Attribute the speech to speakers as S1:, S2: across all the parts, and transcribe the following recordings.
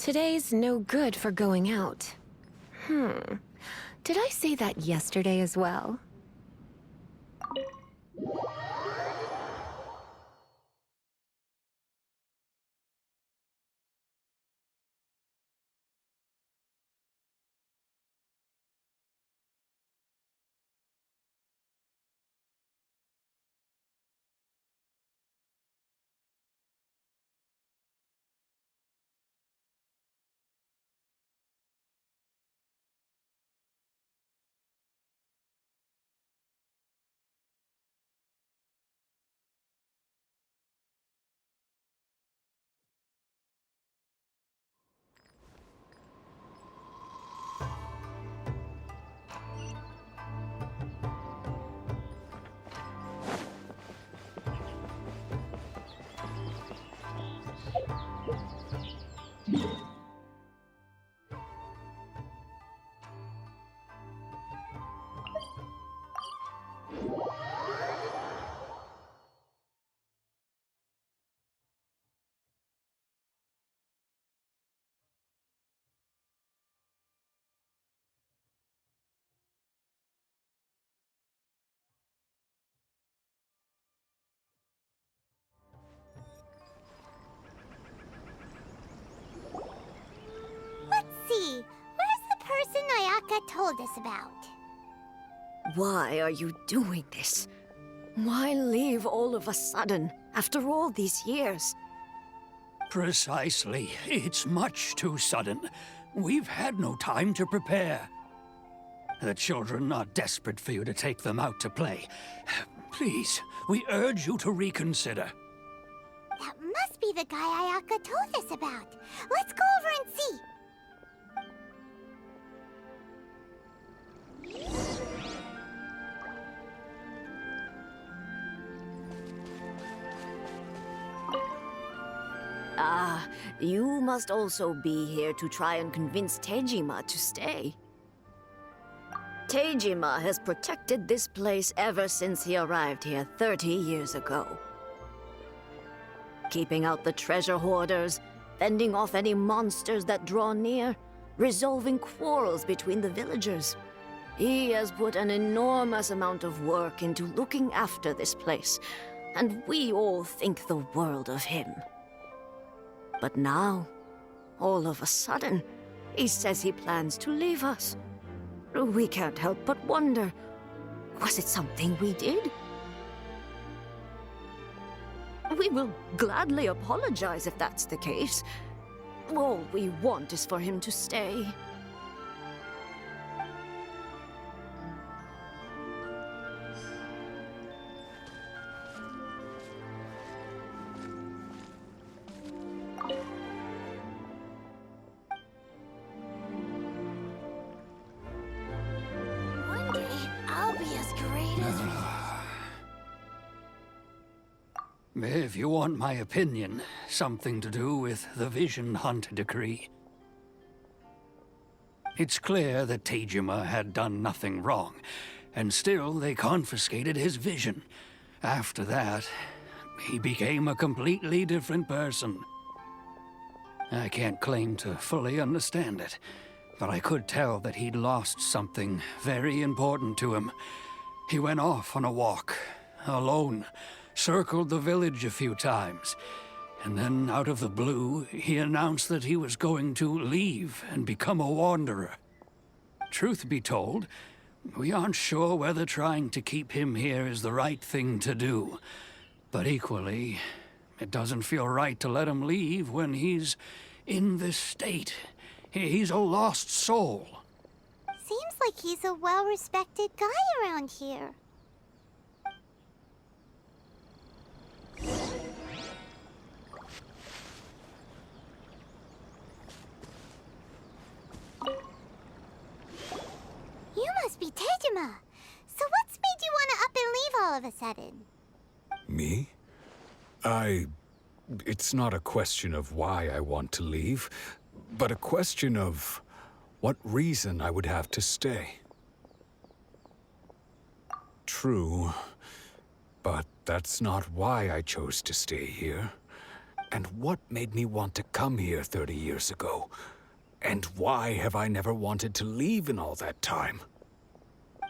S1: Today's no good for going out. Did I say that yesterday as well?
S2: See, where's the person Ayaka told us about?
S3: Why are you doing this? Why leave all of a sudden, after all these years?
S4: Precisely. It's much too sudden. We've had no time to prepare. The children are desperate for you to take them out to play. Please, we urge you to reconsider.
S2: That must be the guy Ayaka told us about. Let's go over and see.
S3: Ah, you must also be here to try and convince Tejima to stay. Tejima has protected this place ever since he arrived here 30 years ago. Keeping out the treasure hoarders, fending off any monsters that draw near, resolving quarrels between the villagers. He has put an enormous amount of work into looking after this place, and we all think the world of him. But now, all of a sudden, he says he plans to leave us. We can't help but wonder, was it something we did? We will gladly apologize if that's the case. All we want is for him to stay.
S2: One day, I'll be as great as...
S4: If you want my opinion, something to do with the Vision Hunt decree. It's clear that Tejima had done nothing wrong, and still they confiscated his vision. After that, he became a completely different person. I can't claim to fully understand it, but I could tell that he'd lost something very important to him. He went off on a walk, alone, circled the village a few times, and then out of the blue, he announced that he was going to leave and become a wanderer. Truth be told, we aren't sure whether trying to keep him here is the right thing to do. But equally, it doesn't feel right to let him leave when he's in this state. He's a lost soul.
S2: Seems like he's a well-respected guy around here. You must be Tejima. So what's made you want to up and leave all of a sudden?
S5: Me? It's not a question of why I want to leave, but a question of what reason I would have to stay. True, but that's not why I chose to stay here. And what made me want to come here 30 years ago? And why have I never wanted to leave in all that time?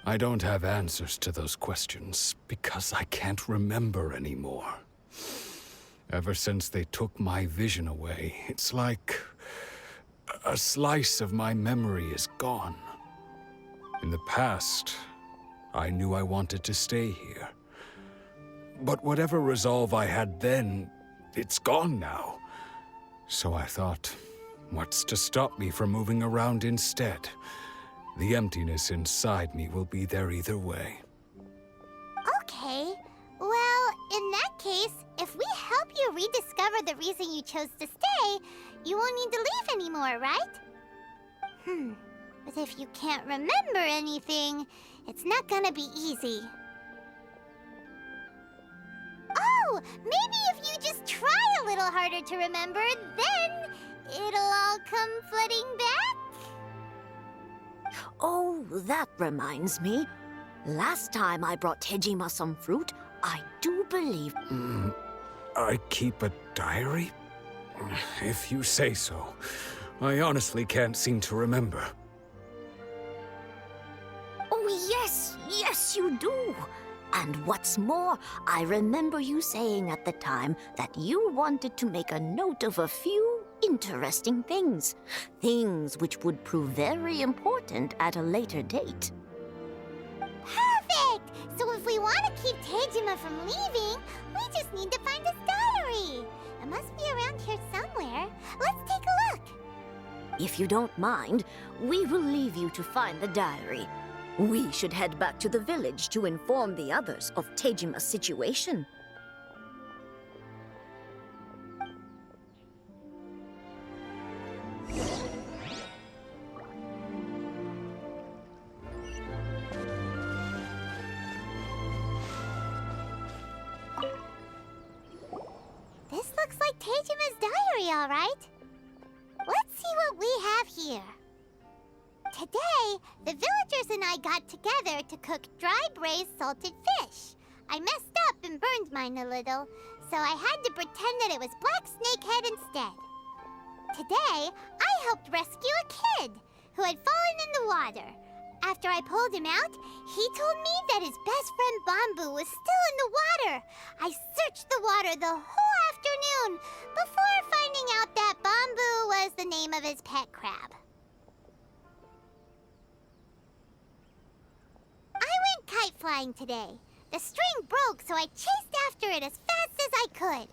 S5: I don't have answers to those questions because I can't remember anymore. Ever since they took my vision away, it's like a slice of my memory is gone. In the past, I knew I wanted to stay here. But whatever resolve I had then, it's gone now. So I thought, what's to stop me from moving around instead? The emptiness inside me will be there either way.
S2: Okay. Well, in that case, if we help you rediscover the reason you chose to stay, you won't need to leave anymore, right? But if you can't remember anything, it's not gonna be easy. Oh, maybe if you just try a little harder to remember, then it'll all come flooding back?
S3: Oh, that reminds me. Last time I brought Tejima some fruit, I do believe...
S5: I keep a diary? If you say so. I honestly can't seem to remember.
S3: Oh, yes, you do. And what's more, I remember you saying at the time that you wanted to make a note of a few interesting things. Things which would prove very important at a later date.
S2: Perfect! So if we want to keep Tejima from leaving, we just need to find his diary. It must be around here somewhere. Let's take a look.
S3: If you don't mind, we will leave you to find the diary. We should head back to the village to inform the others of Tejima's situation.
S2: This looks like Tejima's diary, all right. Let's see what we have here. Today, the villagers and I got together to cook dry braised salted fish. I messed up and burned mine a little, so I had to pretend that it was black snakehead instead. Today, I helped rescue a kid who had fallen in the water. After I pulled him out, he told me that his best friend Bamboo was still in the water. I searched the water the whole afternoon before finding out that Bamboo was the name of his pet crab. I went kite flying today. The string broke, so I chased after it as fast as I could.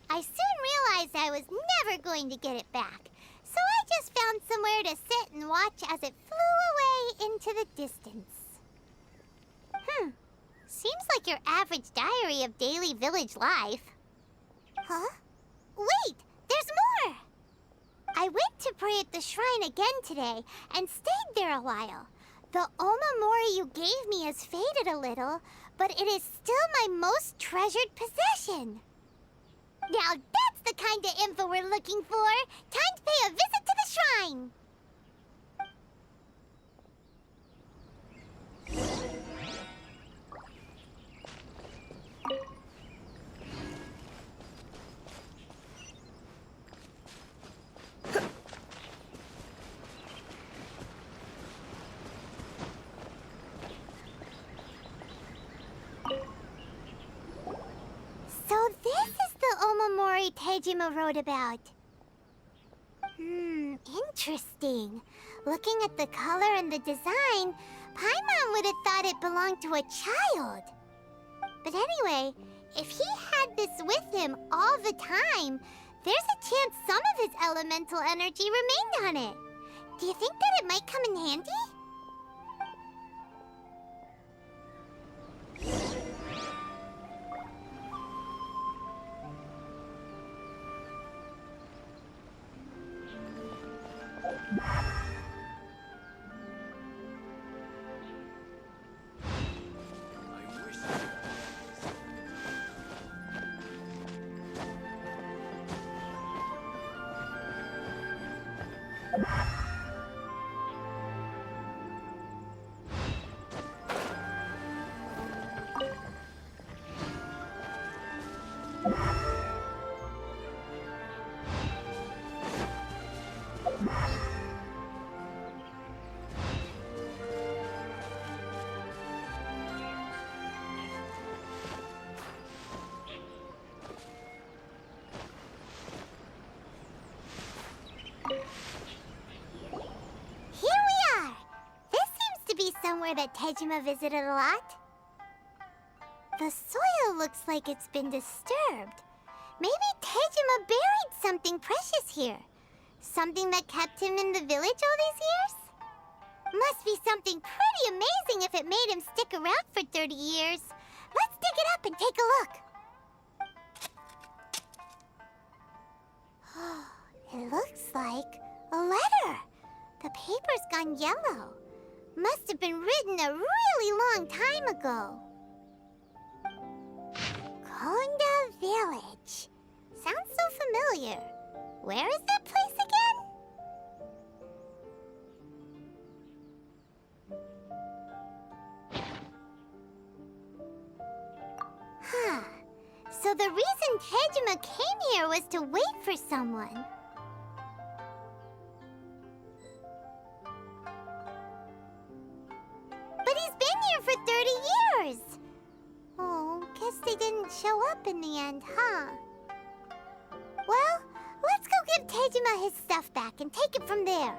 S2: I soon realized I was never going to get it back, so I just found somewhere to sit and watch as it flew away into the distance. Seems like your average diary of daily village life. Huh? Wait, there's more! I went to pray at the shrine again today and stayed there a while. The Omamori you gave me has faded a little, but it is still my most treasured possession. Now that's the kind of info we're looking for. Time to pay a visit to the shrine. So this is the Omamori Tejima wrote about. Interesting. Looking at the color and the design, Paimon would have thought it belonged to a child. But anyway, if he had this with him all the time, there's a chance some of his elemental energy remained on it. Do you think that it might come in handy? somewhere that Tejima visited a lot? The soil looks like it's been disturbed. Maybe Tejima buried something precious here. Something that kept him in the village all these years? Must be something pretty amazing if it made him stick around for 30 years. Let's dig it up and take a look. It looks like a letter. The paper's gone yellow. Must have been written a really long time ago. Konda Village. Sounds so familiar. Where is that place again? Huh. So the reason Tejima came here was to wait for someone. But he's been here for 30 years! Oh, guess they didn't show up in the end, huh? Well, let's go give Tejima his stuff back and take it from there.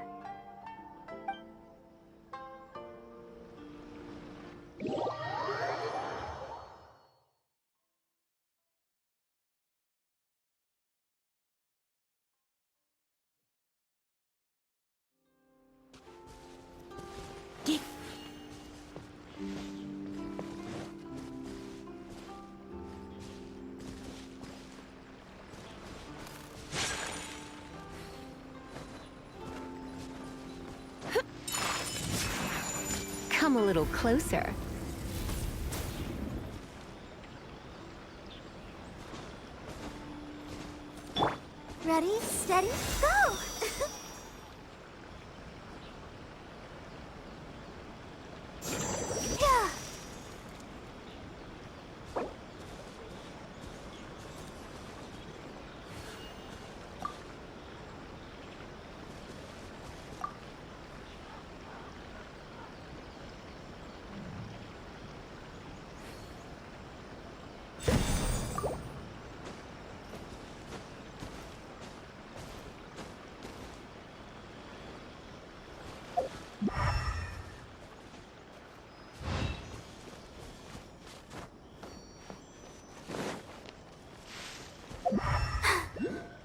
S1: Come a little closer.
S2: Ready, steady, go! Yeah.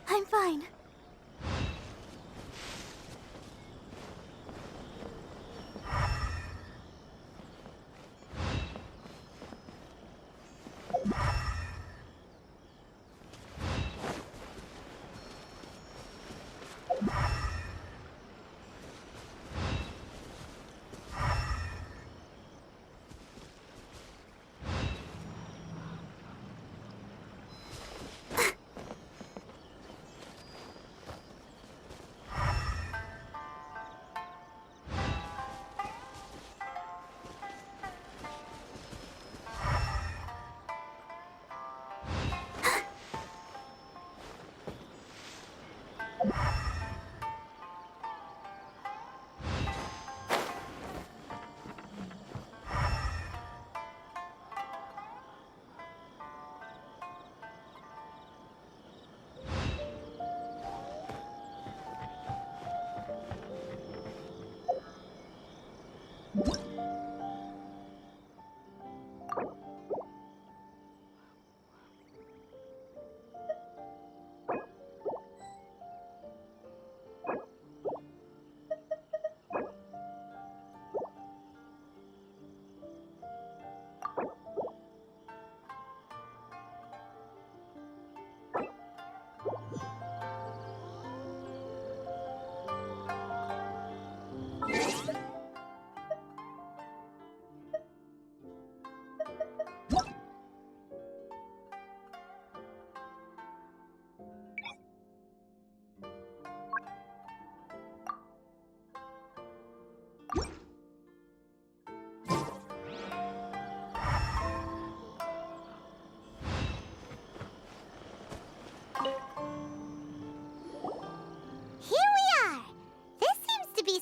S2: I'm fine.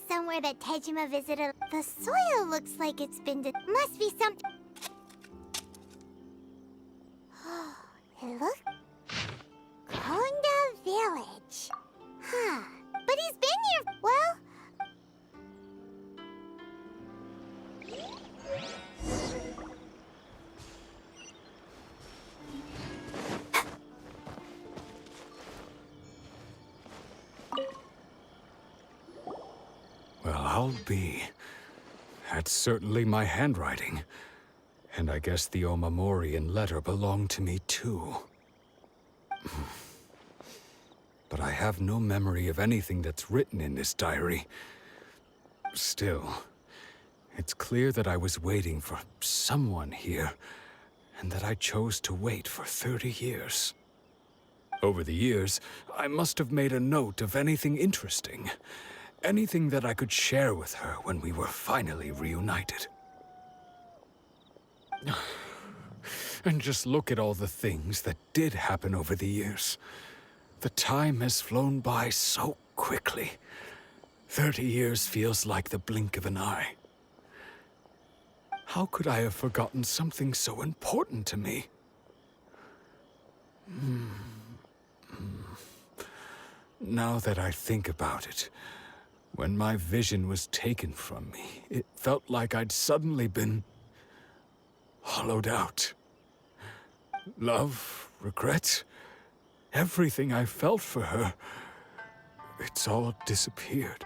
S2: Somewhere that Tejima visited. The soil looks like it's been must be something. It looks Konda Village. Huh. But he's been here. Well.
S5: I'll be. That's certainly my handwriting. And I guess the Omamorian letter belonged to me too. But I have no memory of anything that's written in this diary. Still, it's clear that I was waiting for someone here, and that I chose to wait for 30 years. Over the years, I must have made a note of anything interesting. Anything that I could share with her when we were finally reunited. And just look at all the things that did happen over the years. The time has flown by so quickly. 30 years feels like the blink of an eye. How could I have forgotten something so important to me? Now that I think about it, when my vision was taken from me, it felt like I'd suddenly been hollowed out. Love, regret, everything I felt for her, it's all disappeared.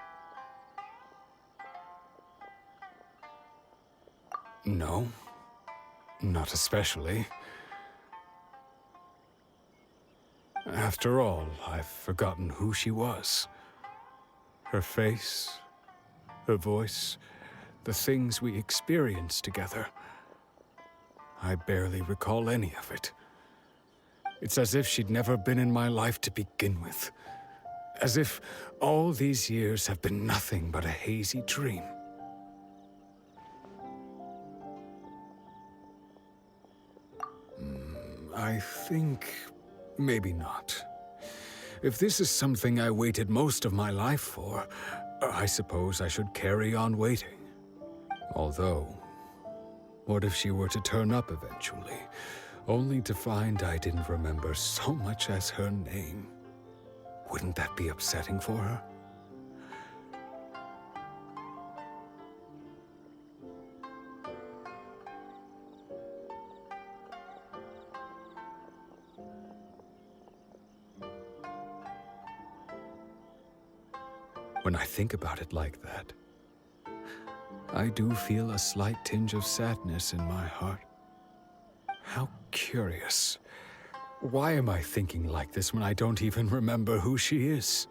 S5: No, not especially. After all, I've forgotten who she was. Her face, her voice, the things we experienced together. I barely recall any of it. It's as if she'd never been in my life to begin with. As if all these years have been nothing but a hazy dream. I think maybe not. If this is something I waited most of my life for, I suppose I should carry on waiting. Although, what if she were to turn up eventually, only to find I didn't remember so much as her name? Wouldn't that be upsetting for her? When I think about it like that, I do feel a slight tinge of sadness in my heart. How curious. Why am I thinking like this when I don't even remember who she is?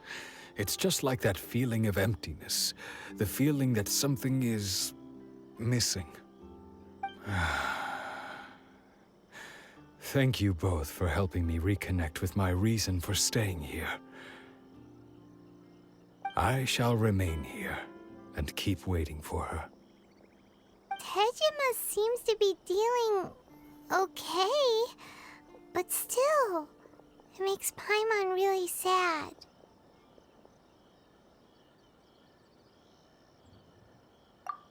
S5: It's just like that feeling of emptiness, the feeling that something is missing. Thank you both for helping me reconnect with my reason for staying here. I shall remain here and keep waiting for her.
S2: Tejima seems to be dealing okay, but still, it makes Paimon really sad.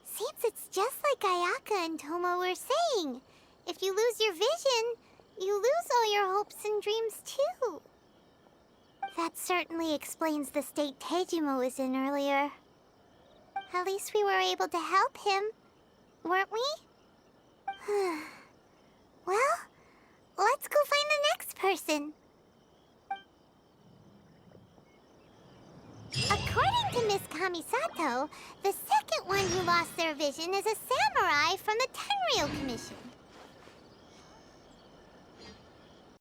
S2: Seems it's just like Ayaka and Tomo were saying. If you lose your vision, you lose all your hopes and dreams too. That certainly explains the state Tejima was in earlier. At least we were able to help him, weren't we? Well, let's go find the next person. According to Miss Kamisato, the second one who lost their vision is a samurai from the Tenryou Commission.